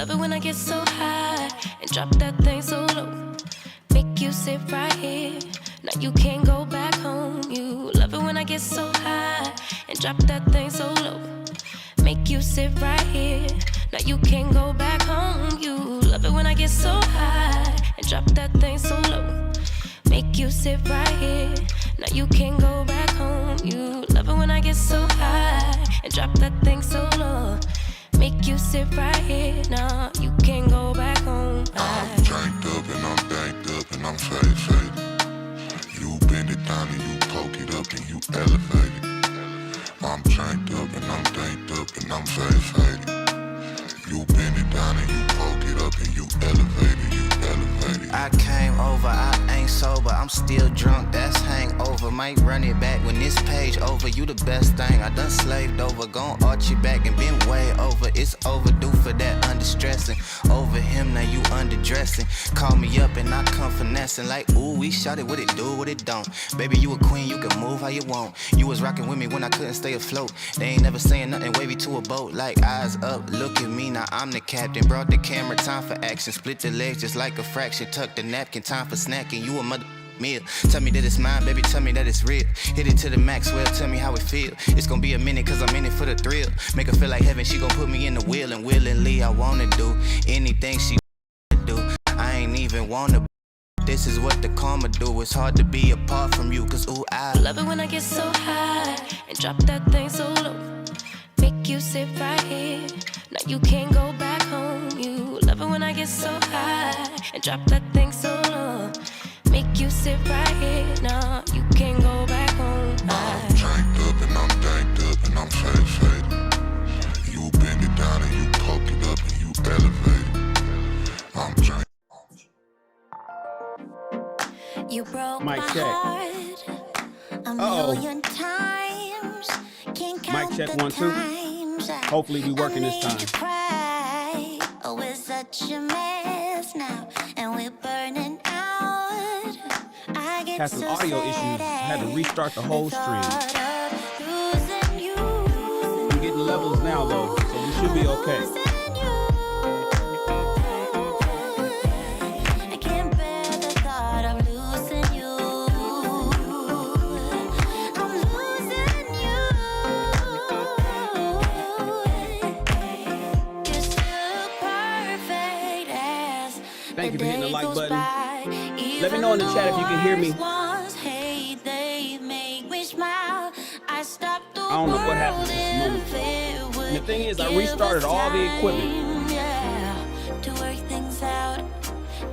love it when I get so high and drop that thing so low. Make you sit right here. Now you can't go back home. You love it when I get so high and drop that thing so low. Make you sit right here. Now you can't go back home. You love it when I get so high and drop that thing so low. Make you sit right here. Now you can't go back home. You love it when I get so high and drop that thing so low. Make you sit right here. Now you can't go back home. I'm drank up and I'm banked up and I'm faded. You bend it down and you poke it up and you elevate it. I'm drank up and I'm danked up and I'm faded. You bend it down and you poke it up and you elevate it, I came over, I ain't sober, I'm still drunk, that's hangover. Might run it back when this page over. You the best thing I done slaved over. Gon' arch you back and been way over. It's overdue for that understressing. Over him, now you underdressing. Call me up and I come finessing. Like, ooh, we shot it, what it do, what it don't. Baby, you a queen, you can move how you want. You was rocking with me when I couldn't stay afloat. They ain't never saying nothing wavy to a boat. Like, eyes up, look at me, now I'm the captain. Brought the camera, time for action. Split the legs just like a fraction. Tuck the napkin, time for snacking. You a mother meal. Tell me that it's mine, baby, tell me that it's real. Hit it to the max, well, tell me how it feel. It's gonna be a minute, cause I'm in it for the thrill. Make her feel like heaven, she gon' put me in the wheel. And willingly, I wanna do anything she do. I ain't even wanna. This is what the karma do. It's hard to be apart from you, cause ooh, I love it when I get so high and drop that thing so low. Make you sit right here. Now you can't go back home. You love it when I get so high and drop that thing so low. Make you sit right here. Now you can't go back home. I'm drank up and I'm danked up and I'm faded. You bend it down and you poke it up and you elevate it. I'm drank. You broke Mic my check. heart a million times. Can't count Mic check, the 1 2. times Hopefully we working this time. Cry. Oh, we're such a mess now, and we're burning out. I get Had some so audio sad issues. Had to restart the whole stream. thought of losing you. We're getting levels now though, so we should be okay. Losing you. I can't bear the thought of losing you. I'm losing you. You're still perfect as Thank you for hitting the day like goes button. by. Let me know in the chat if you can hear me. Ones, hey, they make me smile. I stopped the I don't know what happened world to this moment. if it would And the thing is, I give restarted us all the equipment. time, yeah, to work things out,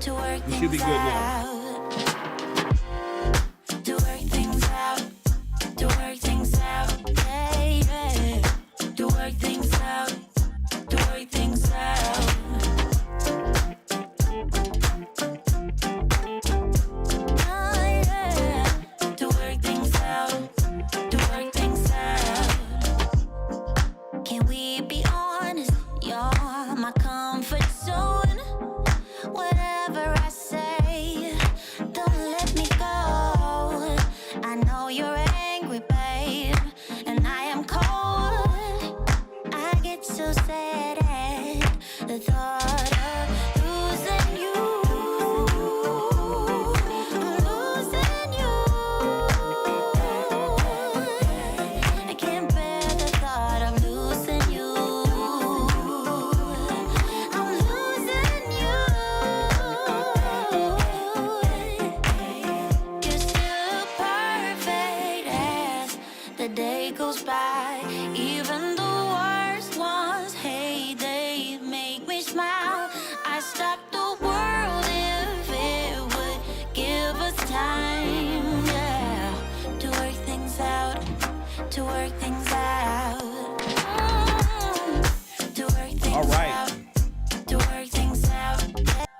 to work We things should be good now. out. To work things out, to work things out, yeah, yeah. To work things out, to work things out. Oh, yeah. To work things out, to work things out. Can we be honest? You're my comfort zone. Whatever I say, don't let me go. I know you're angry, babe, and I am cold. I get so sad at the thought of losing you. I'm losing you. I can't bear the thought of losing you. I'm losing you. You're still perfect as the day goes by. Even the worst ones, hey, they make me smile. I stop the world if it would give us time, yeah, to work things out, to work things out. To work things All right. out, to work things out,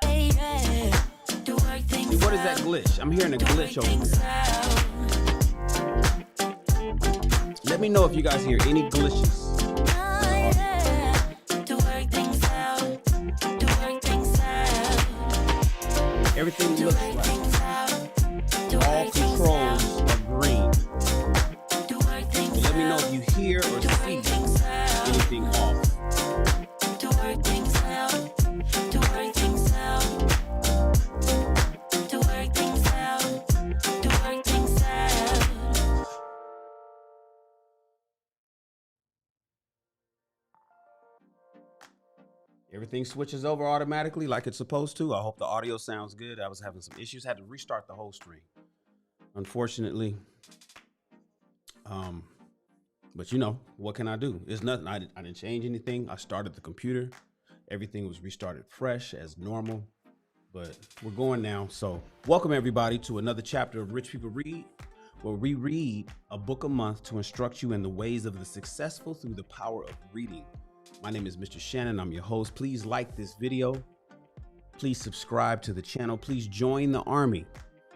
yeah, yeah. To work things What is that glitch? I'm hearing a glitch over here. Let me know if you guys hear any glitches. Everything looks like all controls are green. Let me know if you hear or see anything off. To work things out. Everything switches over automatically like it's supposed to. I hope the audio sounds good. I was having some issues. Had to restart the whole stream, unfortunately. But you know, what can I do? It's nothing. I didn't change anything. I started the computer. Everything was restarted fresh as normal. But we're going now. So welcome everybody to another chapter of Rich People Read, where we read a book a month to instruct you in the ways of the successful through the power of reading. My name is Mr. Shannon. I'm your host. Please like this video. Please subscribe to the channel. Please join the army.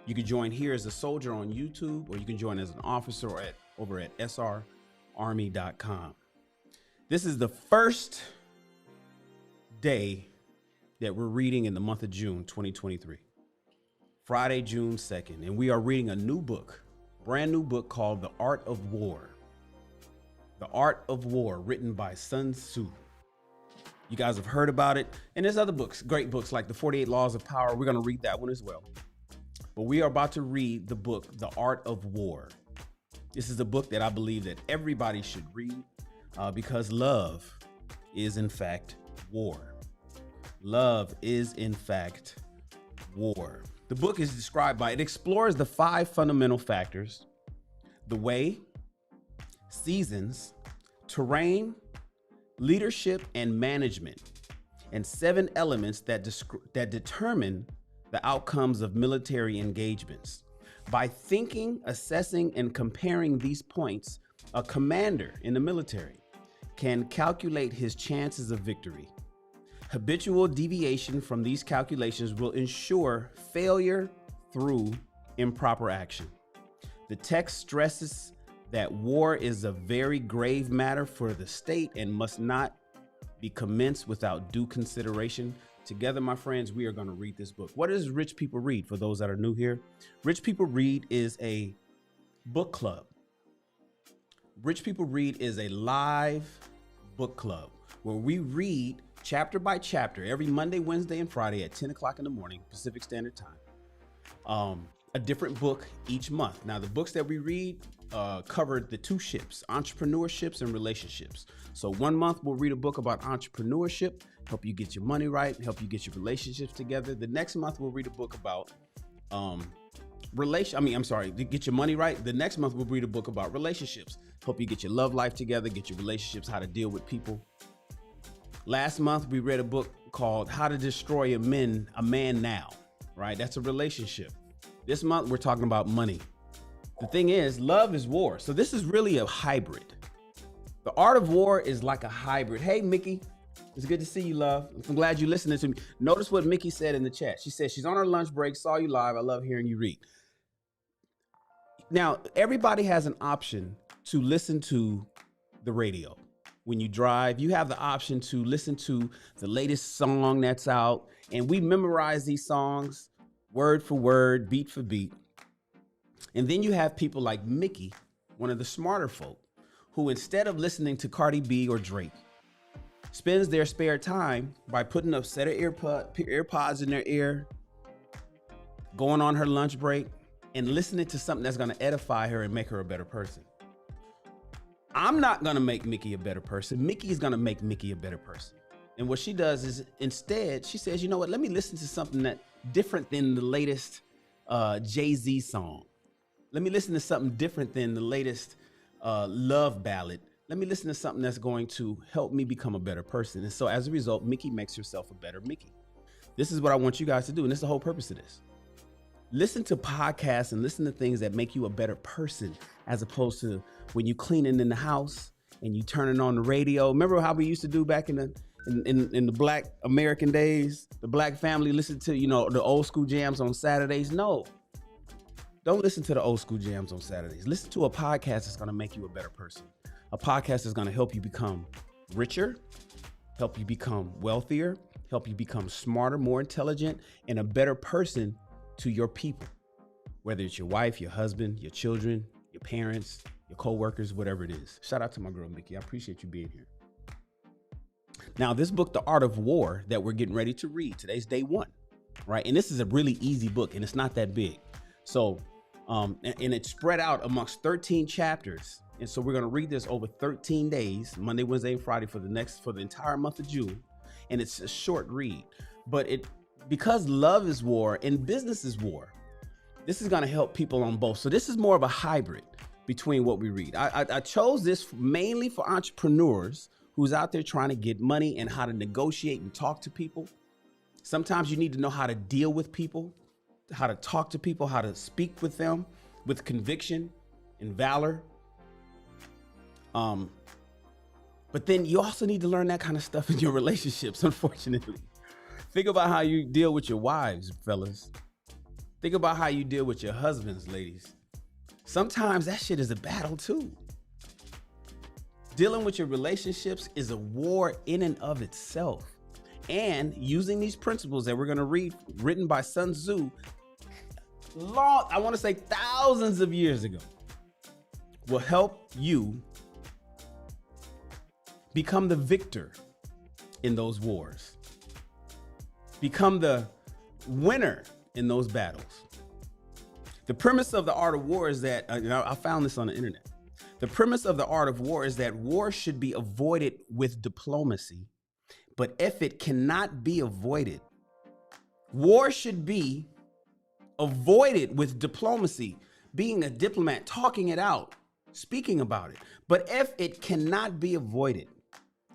You can join here as a soldier on YouTube, or you can join as an officer or over at srarmy.com. This is the first day that we're reading in the month of June 2023, Friday, June 2nd, and we are reading a new book, brand new book called The Art of War. The Art of War, written by Sun Tzu. You guys have heard about it, and there's other books, great books like The 48 Laws of Power. We're going to read that one as well. But we are about to read the book, The Art of War. This is a book that I believe that everybody should read because love is in fact war. Love is in fact war. The book is described by, it explores the 5 fundamental factors: the way, seasons, terrain, leadership, and management, and 7 elements that determine the outcomes of military engagements. By thinking, assessing, and comparing these points, a commander in the military can calculate his chances of victory. Habitual deviation from these calculations will ensure failure through improper action. The text stresses that war is a very grave matter for the state and must not be commenced without due consideration. Together, my friends, we are going to read this book. What is Rich People Read? For those that are new here, Rich People Read is a book club. Rich People Read is a live book club where we read chapter by chapter every Monday, Wednesday, and Friday at 10 o'clock in the morning, Pacific Standard Time. A different book each month. Now, the books that we read cover the 2 ships, entrepreneurships and relationships. So one month we'll read a book about entrepreneurship, help you get your money right, help you get your relationships together. The next month we'll read a book about to get your money right. The next month we'll read a book about relationships, help you get your love life together, get your relationships, how to deal with people. Last month we read a book called How to Destroy a Man Now, right? That's a relationship. This month we're talking about money. The thing is, love is war. So this is really a hybrid. The Art of War is like a hybrid. Hey, Mickey, it's good to see you, love. I'm glad you're listening to me. Notice what Mickey said in the chat. She said she's on her lunch break, saw you live. I love hearing you read. Now, everybody has an option to listen to the radio. When you drive, you have the option to listen to the latest song that's out. And we memorize these songs word for word, beat for beat. And then you have people like Mickey, one of the smarter folk, who instead of listening to Cardi B or Drake, spends their spare time by putting a set of earpods in their ear, going on her lunch break, and listening to something that's going to edify her and make her a better person. I'm not going to make Mickey a better person. Mickey is going to make Mickey a better person. And what she does is instead, she says, you know what, let me listen to something that different than the latest Jay-Z song. Let me listen to something different than the latest love ballad. Let me listen to something that's going to help me become a better person. And so as a result, Mickey makes herself a better Mickey. This is what I want you guys to do. And this is the whole purpose of this. Listen to podcasts and listen to things that make you a better person, as opposed to when you cleaning in the house and you turning on the radio. Remember how we used to do back in the Black American days? The Black family listened to, the old school jams on Saturdays. No, don't listen to the old school jams on Saturdays. Listen to a podcast that's going to make you a better person. A podcast that's going to help you become richer, help you become wealthier, help you become smarter, more intelligent, and a better person to your people, whether it's your wife, your husband, your children, your parents, your co-workers, whatever it is. Shout out to my girl, Mickey. I appreciate you being here. Now, this book, The Art of War, that we're getting ready to read, today's day 1, right? And this is a really easy book, and it's not that big. So, and it's spread out amongst 13 chapters. And so we're going to read this over 13 days, Monday, Wednesday, and Friday for the entire month of June. and it's a short read. But because love is war and business is war, this is going to help people on both. So this is more of a hybrid between what we read. I chose this mainly for entrepreneurs who's out there trying to get money and how to negotiate and talk to people. Sometimes you need to know how to deal with people, how to talk to people, how to speak with them with conviction and valor. But then you also need to learn that kind of stuff in your relationships, unfortunately. Think about how you deal with your wives, fellas. Think about how you deal with your husbands, ladies. Sometimes that shit is a battle too. Dealing with your relationships is a war in and of itself. And using these principles that we're going to read, written by Sun Tzu, I want to say thousands of years ago, will help you become the victor in those wars. Become the winner in those battles. The premise of the art of war is that, I found this on the internet. The premise of the art of war is that war should be avoided with diplomacy. But if it cannot be avoided, war should be avoided with diplomacy, being a diplomat, talking it out, speaking about it. But if it cannot be avoided,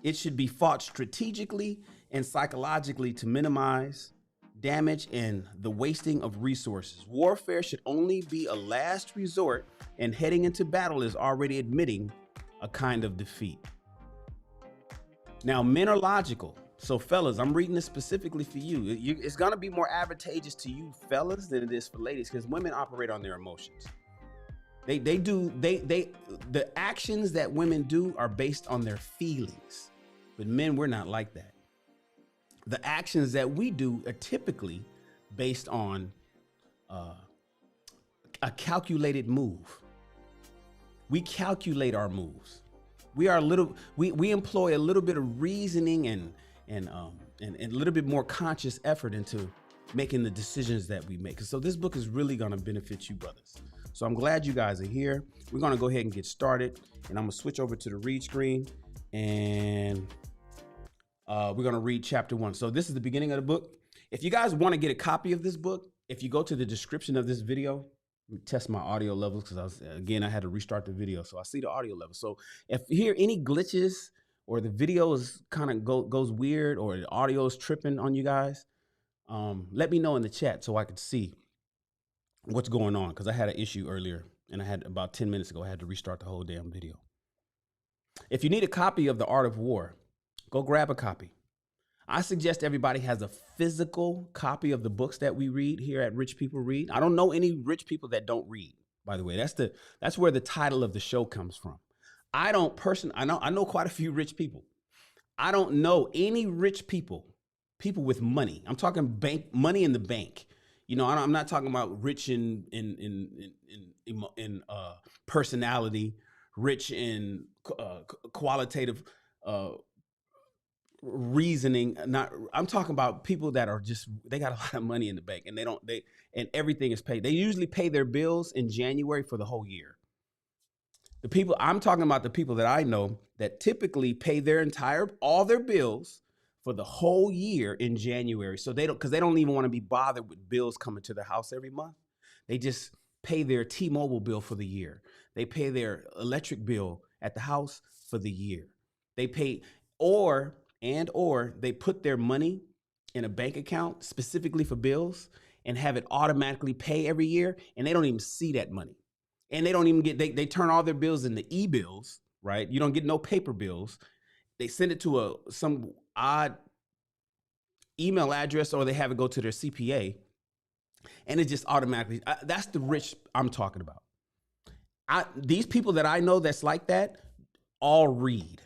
it should be fought strategically and psychologically to minimize damage and the wasting of resources. Warfare should only be a last resort, and heading into battle is already admitting a kind of defeat. Now, men are logical. So fellas, I'm reading this specifically for you. It's going to be more advantageous to you fellas than it is for ladies, because women operate on their emotions. The actions that women do are based on their feelings, but men, we're not like that. The actions that we do are typically based on a calculated move. We calculate our moves. We employ a little bit of reasoning and a little bit more conscious effort into making the decisions that we make. So this book is really going to benefit you brothers. So I'm glad you guys are here. We're going to go ahead and get started, and I'm going to switch over to the read screen, and we're going to read chapter 1. So this is the beginning of the book. If you guys want to get a copy of this book, if you go to the description of this video, let me test my audio levels, because I had to restart the video. So I see the audio level. So if you hear any glitches or the video is kind of goes weird or the audio is tripping on you guys, let me know in the chat so I could see what's going on, because I had an issue earlier, and I had about 10 minutes ago, I had to restart the whole damn video. If you need a copy of The Art of War, go grab a copy. I suggest everybody has a physical copy of the books that we read here at Rich People Read. I don't know any rich people that don't read, by the way. That's where the title of the show comes from. I know quite a few rich people. I don't know any rich people with money. I'm talking money in the bank. You know, I'm not talking about rich in personality, rich in qualitative reasoning. I'm talking about people that are they got a lot of money in the bank, and and everything is paid. They usually pay their bills in January for the whole year. I'm talking about the people that I know that typically pay all their bills for the whole year in January. So because they don't even want to be bothered with bills coming to their house every month. They just pay their T-Mobile bill for the year. They pay their electric bill at the house for the year. They pay, or they put their money in a bank account specifically for bills and have it automatically pay every year, and they don't even see that money. And they don't even they turn all their bills into e-bills, right? You don't get no paper bills. They send it to some odd email address, or they have it go to their CPA, and it just automatically, that's the rich I'm talking about. These people that I know that's like that all read.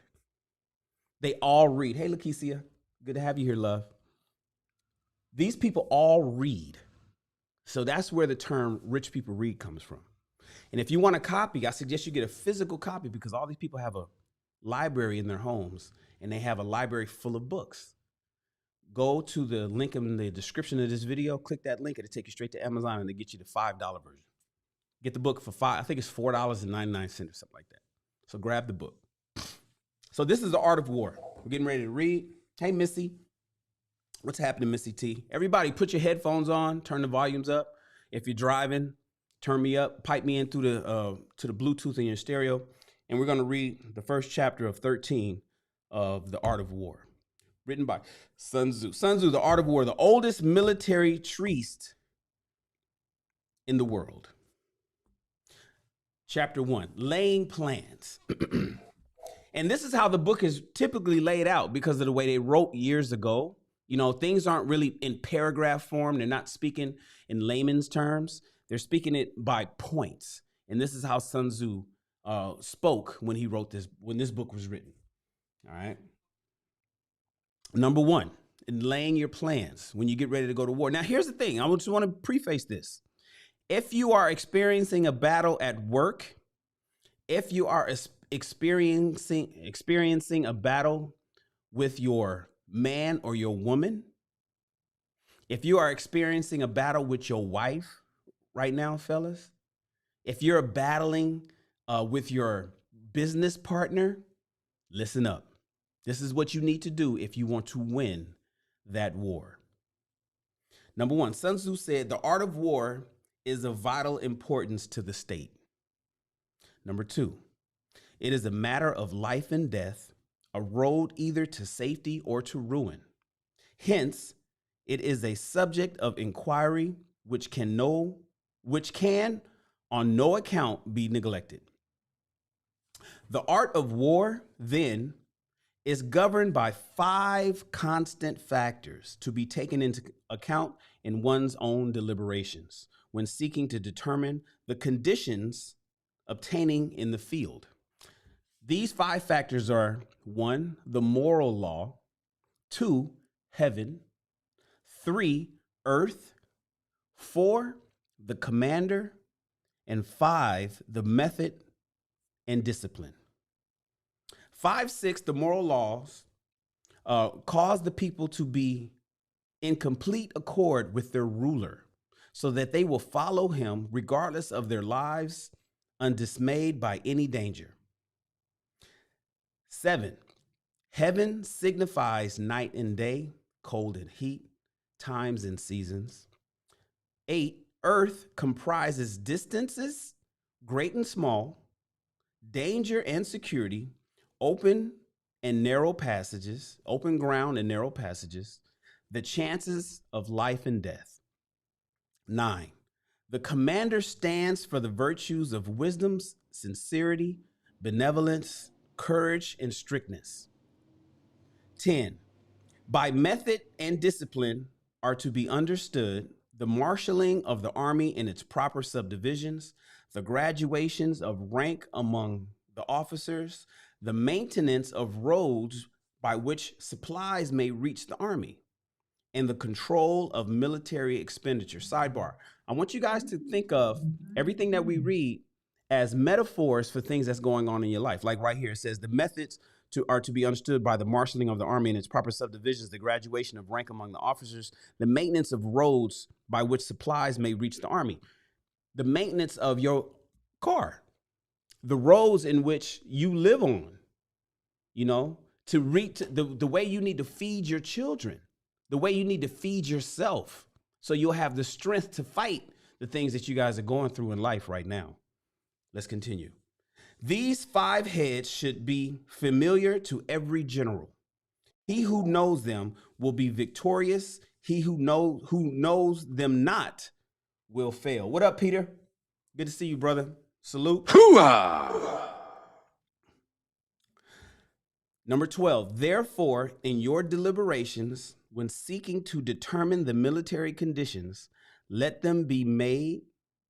They all read. Hey, Lakeisha, good to have you here, love. These people all read. So that's where the term rich people read comes from. And if you want a copy, I suggest you get a physical copy, because all these people have a library in their homes, and they have a library full of books. Go to the link in the description of this video, click that link, it'll take you straight to Amazon, and they get you the $5 version. Get the book for I think it's $4.99 or something like that. So grab the book. So this is The Art of War. We're getting ready to read. Hey, Missy, What's happening, Missy T? Everybody put your headphones on, turn the volumes up. If you're driving, turn me up, pipe me in through the to the Bluetooth in your stereo. And we're going to read the first chapter of 13 of The Art of War, written by Sun Tzu. Sun Tzu, The Art of War, the oldest military treatise in the world. Chapter 1, laying plans. And this is how the book is typically laid out because of the way they wrote years ago. You know, things aren't really in paragraph form. They're not speaking in layman's terms. They're speaking it by points. And this is how Sun Tzu spoke when he wrote this, when this book was written. All right. Number 1, in laying your plans when you get ready to go to war. Now, here's the thing. I just want to preface this. If you are experiencing a battle at work, if you are experiencing a battle with your man or your woman, if you are experiencing a battle with your wife right now, fellas, if you're battling with your business partner, listen up. This is what you need to do if you want to win that war. Number 1, Sun Tzu said, the art of war is of vital importance to the state. Number 2, it is a matter of life and death, a road either to safety or to ruin. Hence, it is a subject of inquiry which can on no account be neglected. The art of war, then, is governed by 5 constant factors to be taken into account in one's own deliberations when seeking to determine the conditions obtaining in the field. These 5 factors are 1, the moral law, 2, heaven, 3, earth, 4, the commander, and 5, the method and discipline. 5, 6, the moral laws cause the people to be in complete accord with their ruler so that they will follow him regardless of their lives, undismayed by any danger. 7, heaven signifies night and day, cold and heat, times and seasons. 8, earth comprises distances, great and small, danger and security, open and narrow passages, open ground and narrow passages, the chances of life and death. 9, the commander stands for the virtues of wisdom, sincerity, benevolence, courage, and strictness. 10, by method and discipline are to be understood the marshaling of the army in its proper subdivisions, the graduations of rank among the officers, the maintenance of roads by which supplies may reach the army, and the control of military expenditure. Sidebar, I want you guys to think of everything that we read as metaphors for things that's going on in your life. Like right here, it says the methods are to be understood by the marshaling of the army in its proper subdivisions, the graduation of rank among the officers, the maintenance of roads by which supplies may reach the army, the maintenance of your car, the roads in which you live on, you know, to reach the way you need to feed your children, the way you need to feed yourself so you'll have the strength to fight the things that you guys are going through in life right now. Let's continue. These 5 heads should be familiar to every general. He who knows them will be victorious. He who knows them not will fail. What up, Peter? Good to see you, brother. Salute. Hooah! Number 12, therefore, in your deliberations, when seeking to determine the military conditions, let them be made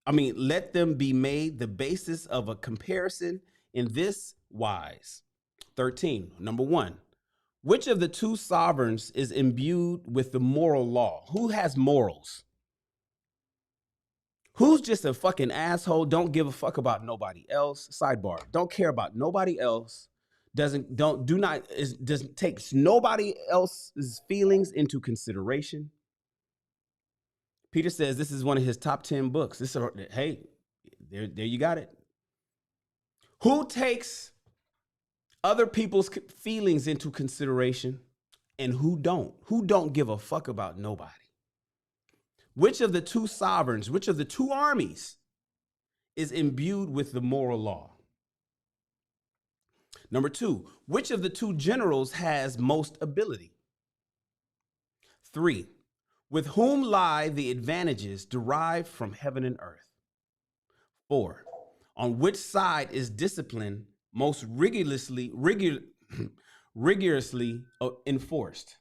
the basis of a comparison in this wise. 13, number 1, which of the 2 sovereigns is imbued with the moral law? Who has morals? Who's just a fucking asshole? Don't give a fuck about nobody else. Sidebar, don't care about nobody else. Doesn't takes nobody else's feelings into consideration. Peter says this is one of his top 10 books. Hey, there you got it. Who takes other people's feelings into consideration and who don't give a fuck about nobody? Which of the two sovereigns, which of the two armies is imbued with the moral law? Number 2, which of the two generals has most ability? 3, with whom lie the advantages derived from heaven and earth? 4, on which side is discipline most rigorously enforced?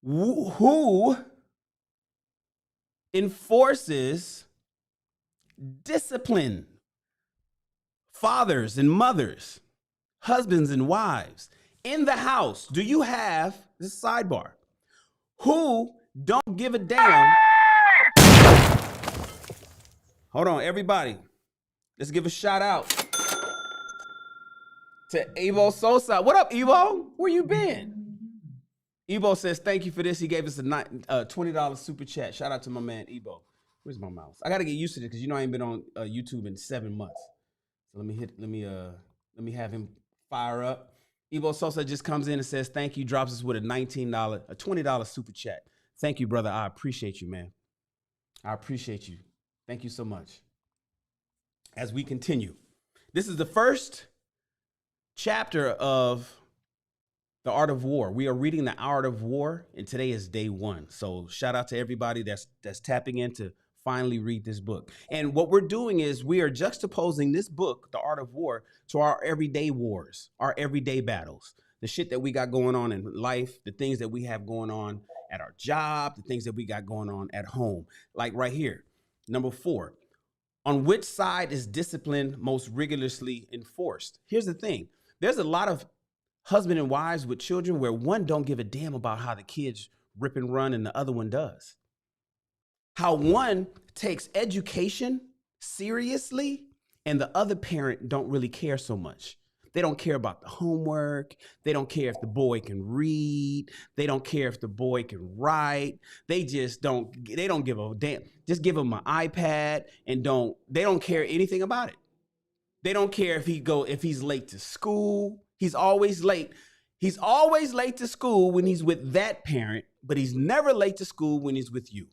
Who enforces discipline? Fathers and mothers, husbands and wives. In the house, do you have, this is sidebar, who don't give a damn? Hold on, everybody. Let's give a shout out to Evo Sosa. What up, Evo? Where you been? Evo says, thank you for this. He gave us a $20 super chat. Shout out to my man, Evo. Where's my mouse? I got to get used to this because you know I ain't been on YouTube in 7 months. So let me have him fire up. Evo Sosa just comes in and says, thank you, drops us with a $20 super chat. Thank you, brother. I appreciate you, man. I appreciate you. Thank you so much. As we continue, this is the first chapter of The Art of War. We are reading The Art of War, and today is day 1. So shout out to everybody that's tapping in to finally read this book. And what we're doing is we are juxtaposing this book, The Art of War, to our everyday wars, our everyday battles, the shit that we got going on in life, the things that we have going on at our job, the things that we got going on at home. Like right here, number 4, on which side is discipline most rigorously enforced? Here's the thing. There's a lot of husband and wives with children where one don't give a damn about how the kids rip and run and the other one does. How one takes education seriously and the other parent don't really care so much. They don't care about the homework. They don't care if the boy can read. They don't care if the boy can write. They don't give a damn. Just give him an iPad and they don't care anything about it. They don't care if he's late to school. He's always late. He's always late to school when he's with that parent, but he's never late to school when he's with you.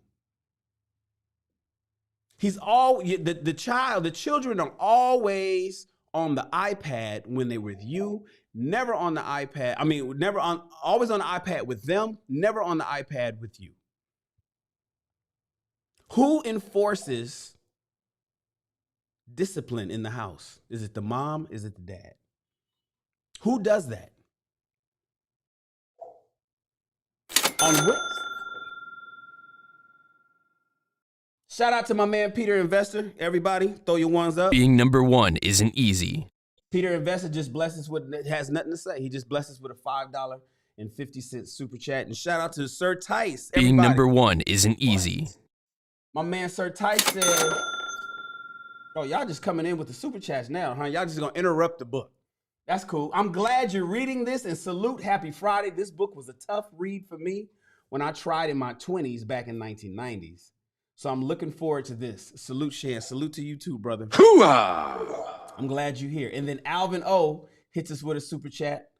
The children are always on the iPad when they're with you, never on the iPad. Always on the iPad with them, never on the iPad with you. Who enforces discipline in the house? Is it the mom? Is it the dad? Who does that? On what? Shout out to my man, Peter Investor. Everybody, throw your ones up. Being number 1 isn't easy. Peter Investor just blessed us with, has nothing to say. He just blessed us with a $5.50 super chat. And shout out to Sir Tice. Being number 1 isn't easy. My man, Sir Tice said, oh, y'all just coming in with the super chats now, huh? Y'all just gonna interrupt the book. That's cool. I'm glad you're reading this and salute. Happy Friday. This book was a tough read for me when I tried in my 20s back in 1990s. So I'm looking forward to this. Salute, Shan. Salute to you too, brother. Hoo-ah! I'm glad you're here. And then Alvin O hits us with a super chat.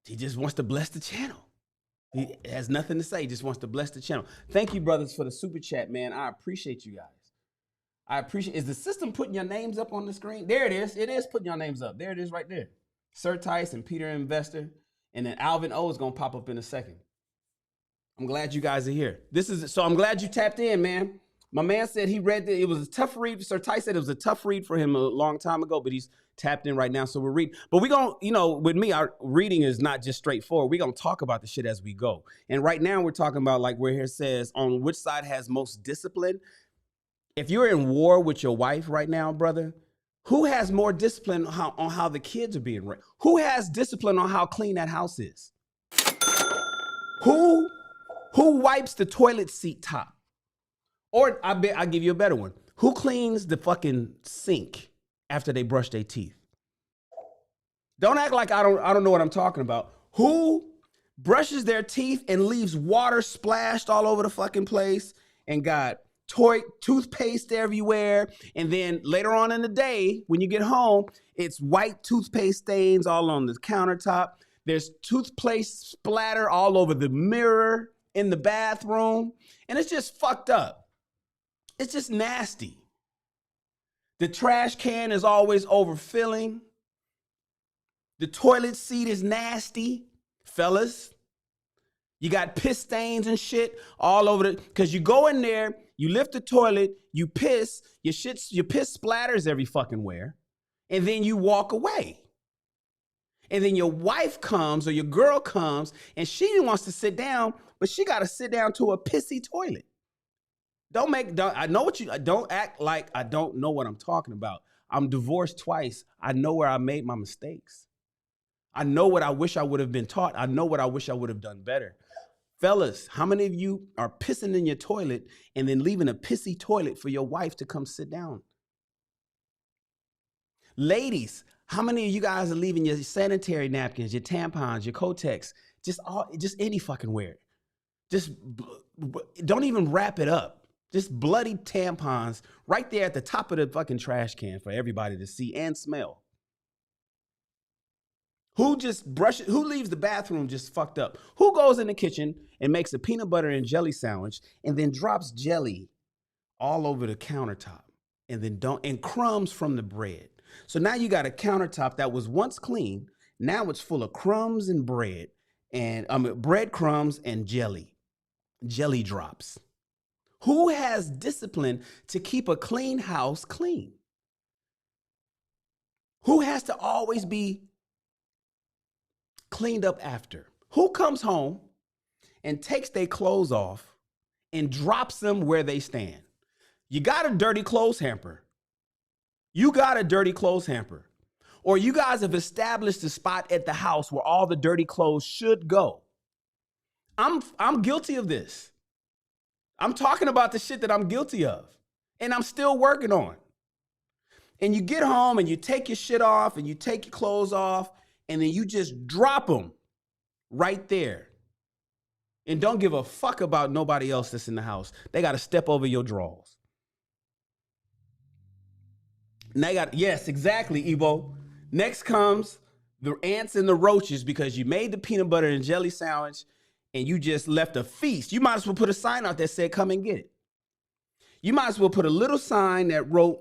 He just wants to bless the channel. He has nothing to say. He just wants to bless the channel. Thank you, brothers, for the super chat, man. I appreciate you guys. I appreciate. Is the system putting your names up on the screen? There it is. It is putting your names up. There it is right there. Sir Tice and Peter Investor. And then Alvin O is going to pop up in a second. I'm glad you guys are here. So I'm glad you tapped in, man. My man said he read it was a tough read. Sir Tice said it was a tough read for him a long time ago, but he's tapped in right now. So we're reading. But we're going to, with me, our reading is not just straightforward. We're going to talk about the shit as we go. And right now we're talking about like where here says on which side has most discipline. If you're in war with your wife right now, brother, who has more discipline on how the kids are being raised? Who has discipline on how clean that house is? Who wipes the toilet seat top? Or I'll give you a better one. Who cleans the fucking sink after they brush their teeth? Don't act like I don't know what I'm talking about. Who brushes their teeth and leaves water splashed all over the fucking place and got toothpaste everywhere, and then later on in the day when you get home, it's white toothpaste stains all on the countertop. There's toothpaste splatter all over the mirror in the bathroom, and it's just fucked up. It's just nasty. The trash can is always overfilling. The toilet seat is nasty, fellas. You got piss stains and shit all over the, because you go in there, you lift the toilet, you piss, your piss splatters every fucking where, and then you walk away. And then your wife comes or your girl comes and she wants to sit down, but she got to sit down to a pissy toilet. Don't act like I don't know what I'm talking about. I'm divorced twice. I know where I made my mistakes. I know what I wish I would have been taught. I know what I wish I would have done better. Fellas, how many of you are pissing in your toilet and then leaving a pissy toilet for your wife to come sit down? Ladies, how many of you guys are leaving your sanitary napkins, your tampons, your Kotex, just any fucking where? Just don't even wrap it up. Just bloody tampons right there at the top of the fucking trash can for everybody to see and smell. Who leaves the bathroom just fucked up? Who goes in the kitchen and makes a peanut butter and jelly sandwich and then drops jelly all over the countertop and crumbs from the bread? So now you got a countertop that was once clean. Now it's full of crumbs and breadcrumbs and jelly drops. Who has discipline to keep a clean house clean? Who has to always be cleaned up after? Who comes home and takes their clothes off and drops them where they stand? You got a dirty clothes hamper. Or you guys have established a spot at the house where all the dirty clothes should go. I'm guilty of this. I'm talking about the shit that I'm guilty of and I'm still working on. And you get home and you take your shit off and you take your clothes off and then you just drop them right there. And don't give a fuck about nobody else that's in the house. They got to step over your drawers. Yes, exactly, Ebo. Next comes the ants and the roaches because you made the peanut butter and jelly sandwich and you just left a feast. You might as well put a sign out that said, come and get it. You might as well put a little sign that wrote,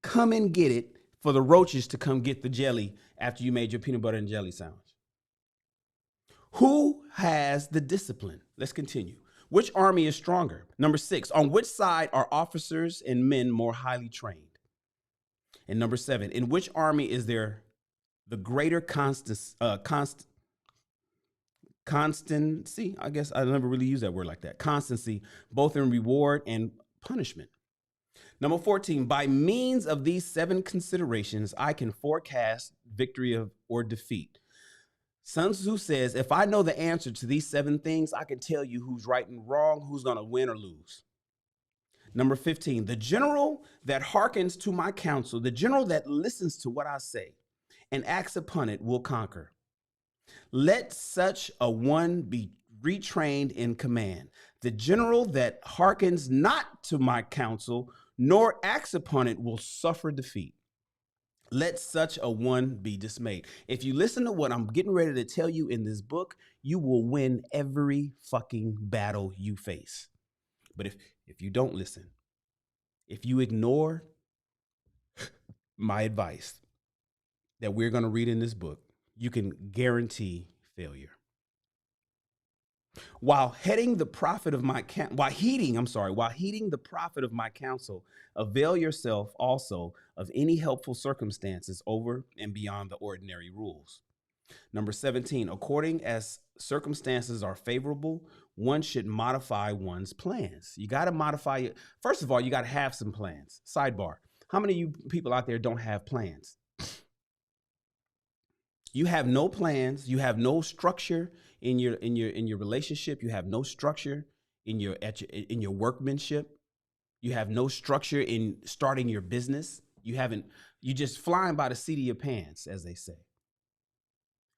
come and get it, for the roaches to come get the jelly after you made your peanut butter and jelly sandwich. Who has the discipline? Let's continue. Which army is stronger? Number 6, on which side are officers and men more highly trained? And number 7, in which army is there the greater constancy? I guess I never really use that word like that. Constancy, both in reward and punishment. Number 14, by means of these 7 considerations, I can forecast victory or defeat. Sun Tzu says, if I know the answer to these 7 things, I can tell you who's right and wrong, who's going to win or lose. Number 15, the general that hearkens to my counsel, the general that listens to what I say and acts upon it will conquer. Let such a one be retrained in command. The general that hearkens not to my counsel nor acts upon it will suffer defeat. Let such a one be dismayed. If you listen to what I'm getting ready to tell you in this book, you will win every fucking battle you face. But if you don't listen, if you ignore my advice that we're going to read in this book, you can guarantee failure. While heeding the profit of my counsel, avail yourself also of any helpful circumstances over and beyond the ordinary rules. Number 17, according as circumstances are favorable, one should modify one's plans. You got to modify it. First of all, you got to have some plans. Sidebar. How many of you people out there don't have plans? You have no plans. You have no structure in your relationship. You have no structure in your workmanship. You have no structure in starting your business. You just flying by the seat of your pants, as they say.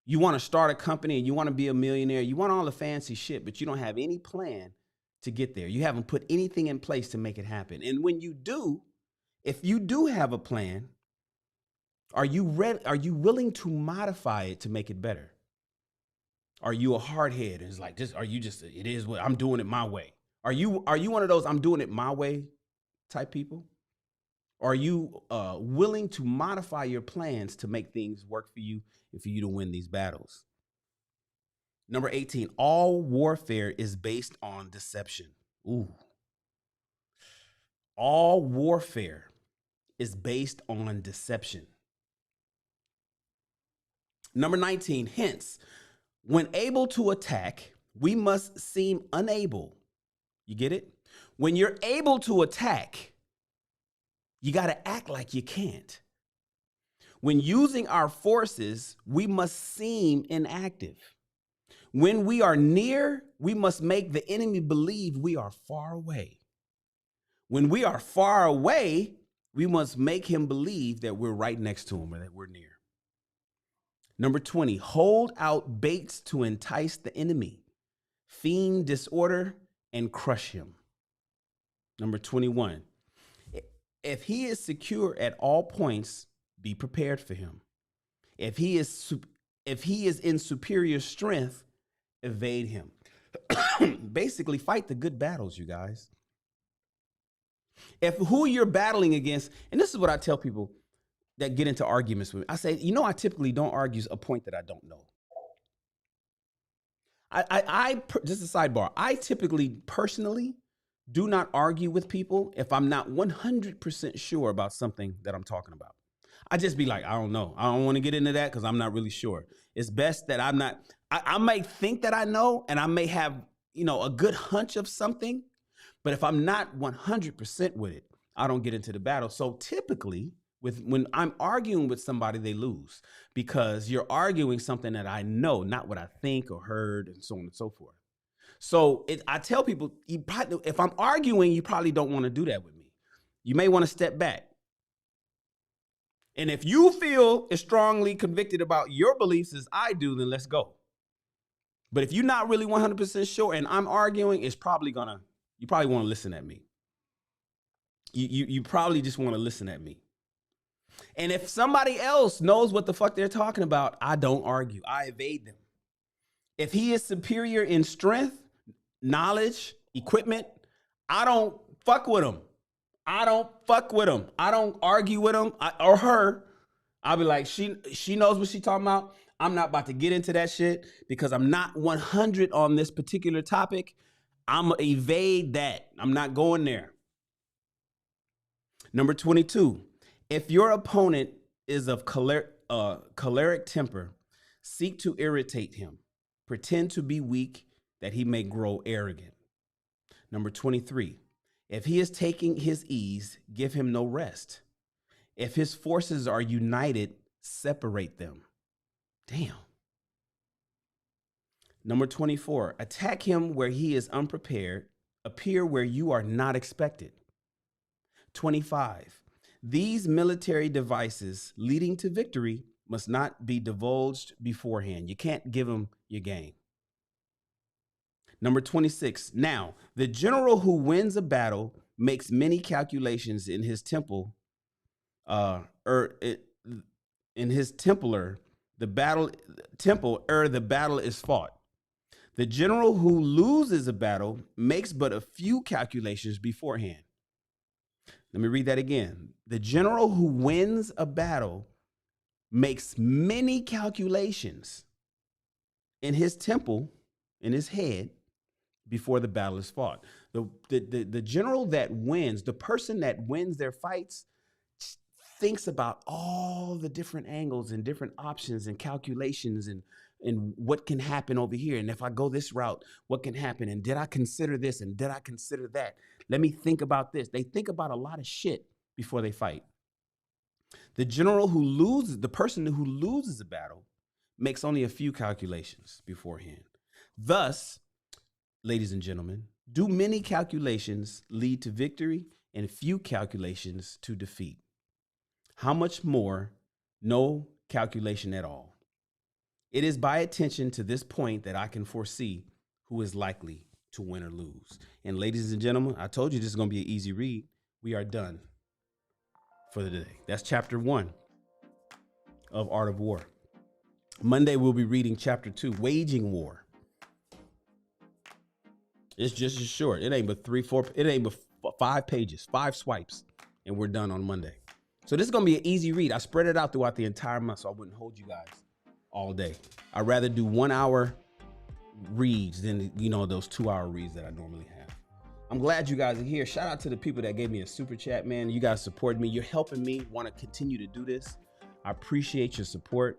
You want to start a company and you want to be a millionaire. You want all the fancy shit, but you don't have any plan to get there. You haven't put anything in place to make it happen. And when you do, if you do have a plan, are you willing to modify it to make it better? Are you a hardhead? And it's like, just are you just it is what I'm doing it my way? Are you one of those I'm doing it my way type people? Are you willing to modify your plans to make things work for you and for you to win these battles? Number 18, all warfare is based on deception. Ooh. All warfare is based on deception. Number 19, hence, when able to attack, we must seem unable. You get it? When you're able to attack, you got to act like you can't. When using our forces, we must seem inactive. When we are near, we must make the enemy believe we are far away. When we are far away, we must make him believe that we're right next to him or that we're near. Number 20, hold out baits to entice the enemy, feign disorder, and crush him. Number 21, if he is secure at all points, be prepared for him. If he is in superior strength, evade him. Basically, fight the good battles, you guys. If who you're battling against, and this is what I tell people that get into arguments with me, I say, I typically don't argue a point that I don't know. Just a sidebar, I typically personally do not argue with people if I'm not 100% sure about something that I'm talking about. I just be like, I don't know. I don't want to get into that because I'm not really sure. It's best that I'm not, I may think that I know, and I may have, a good hunch of something, but if I'm not 100% with it, I don't get into the battle. So typically, when I'm arguing with somebody, they lose because you're arguing something that I know, not what I think or heard, and so on and so forth. So I tell people, if I'm arguing, you probably don't want to do that with me. You may want to step back. And if you feel as strongly convicted about your beliefs as I do, then let's go. But if you're not really 100% sure and I'm arguing, you probably want to listen at me. You probably just want to listen at me. And if somebody else knows what the fuck they're talking about, I don't argue. I evade them. If he is superior in strength, knowledge, equipment, I don't fuck with him. I don't argue with him or her. I'll be like, she knows what she's talking about. I'm not about to get into that shit because I'm not 100 on this particular topic. I'm going to evade that. I'm not going there. Number 22, if your opponent is of choleric temper, seek to irritate him. Pretend to be weak that he may grow arrogant. Number 23, if he is taking his ease, give him no rest. If his forces are united, separate them. Damn. Number 24, attack him where he is unprepared, appear where you are not expected. 25, these military devices leading to victory must not be divulged beforehand. You can't give them your game. Number 26, now, the general who wins a battle makes many calculations in his temple, in his templer, the battle is fought. The general who loses a battle makes but a few calculations beforehand. Let me read that again. The general who wins a battle makes many calculations in his temple, in his head, before the battle is fought. The general that wins, the person that wins their fights, thinks about all the different angles and different options and calculations and what can happen over here. And if I go this route, what can happen? And did I consider this? And did I consider that? Let me think about this. They think about a lot of shit before they fight. The person who loses a battle makes only a few calculations beforehand. Thus, ladies and gentlemen, do many calculations lead to victory and few calculations to defeat? How much more, no calculation at all? It is by attention to this point that I can foresee who is likely to win or lose. And ladies and gentlemen, I told you this is going to be an easy read. We are done for the day. That's chapter 1 of Art of War. Monday, we'll be reading chapter 2, Waging War. It's just as short. It ain't but 5 pages, 5 swipes, and we're done on Monday. So this is going to be an easy read. I spread it out throughout the entire month so I wouldn't hold you guys all day. I'd rather do 1 hour reads than, those 2-hour reads that I normally have. I'm glad you guys are here. Shout out to the people that gave me a super chat, man. You guys support me. You're helping me want to continue to do this. I appreciate your support.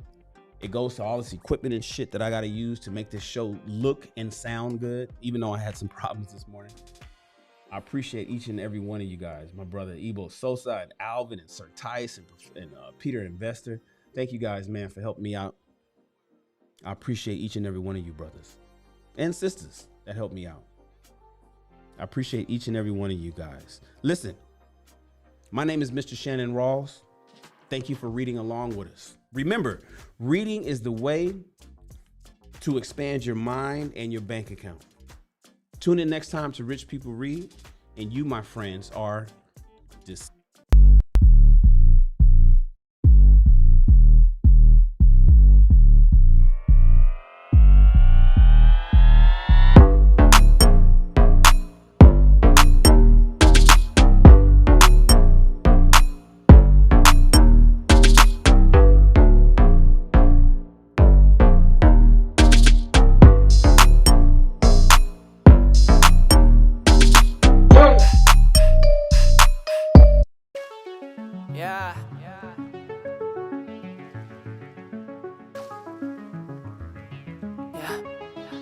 It goes to all this equipment and shit that I got to use to make this show look and sound good, even though I had some problems this morning. I appreciate each and every one of you guys. My brother Ebo Sosa and Alvin and Sir Tice and Peter Investor. Thank you guys, man, for helping me out. I appreciate each and every one of you brothers and sisters that helped me out. I appreciate each and every one of you guys. Listen, my name is Mr. Shannon Rawls. Thank you for reading along with us. Remember, reading is the way to expand your mind and your bank account. Tune in next time to Rich People Read, and you, my friends, are dismissed.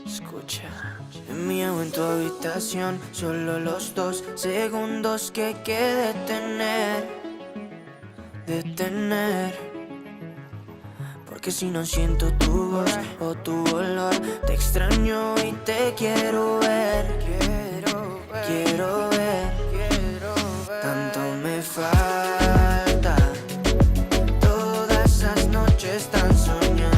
Escucha, mío en tu habitación, solo los 2 segundos que hay que detener. Porque si no siento tu voz o tu olor, te extraño y te quiero ver. Tanto me falta, todas esas noches tan soñadas.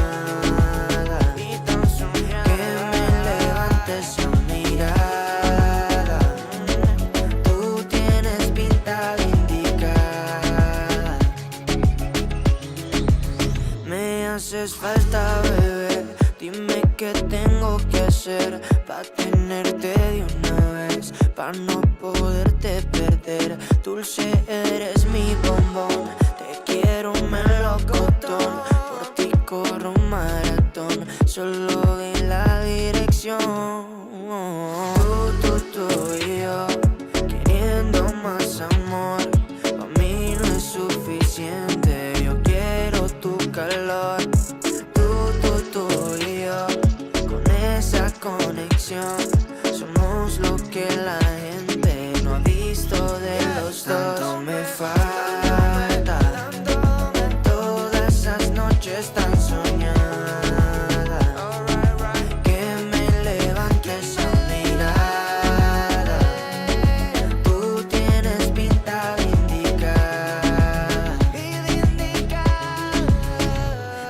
Haces falta, bebé. Dime qué tengo que hacer pa' tenerte de una vez, pa' no poderte perder. Dulce, eres mi bombón. Te quiero melocotón. Por ti corro un maratón. Solo de la dirección. Tú y yo, queriendo más amor. Pa' mí no es suficiente. Yo quiero tu calor. Conexión, somos lo que la gente no ha visto de los dos. Tanto me falta, todas esas noches tan soñadas, que me levantes a mirada. Tú tienes pinta de indicar.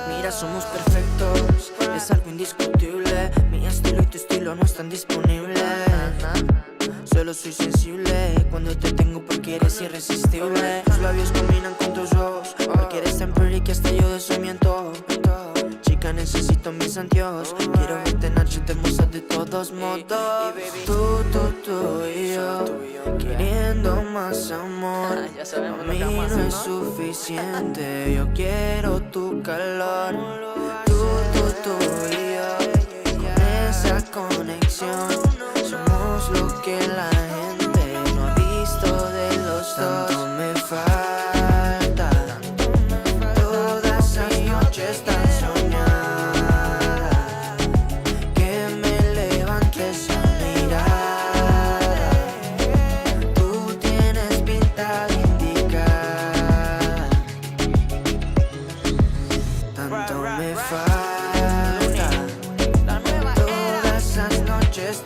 Mira, somos perfectos, es algo indiscutible. Mi estilo y tu estilo no están disponibles. Solo soy sensible cuando te tengo porque eres irresistible. Tus labios combinan con tus ojos, porque eres tan pretty que hasta yo de eso me antojo. Chica, necesito mis anteojos. Quiero verte en noche hermosa de todos modos. Tú y yo, queriendo más amor. A mí no es suficiente. Yo quiero tu calor. Tú y yo, esa conexión, somos lo que la gente no ha visto de los dos. Tanto me falta, todas esas noches tan soñadas, que me levantes a mirada. Tú tienes pinta de indicar. Tanto me falta,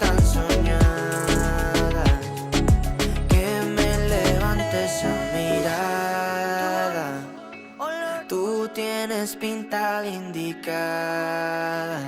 tan soñada, que me levantes a mirada. Tú tienes pinta de indicada.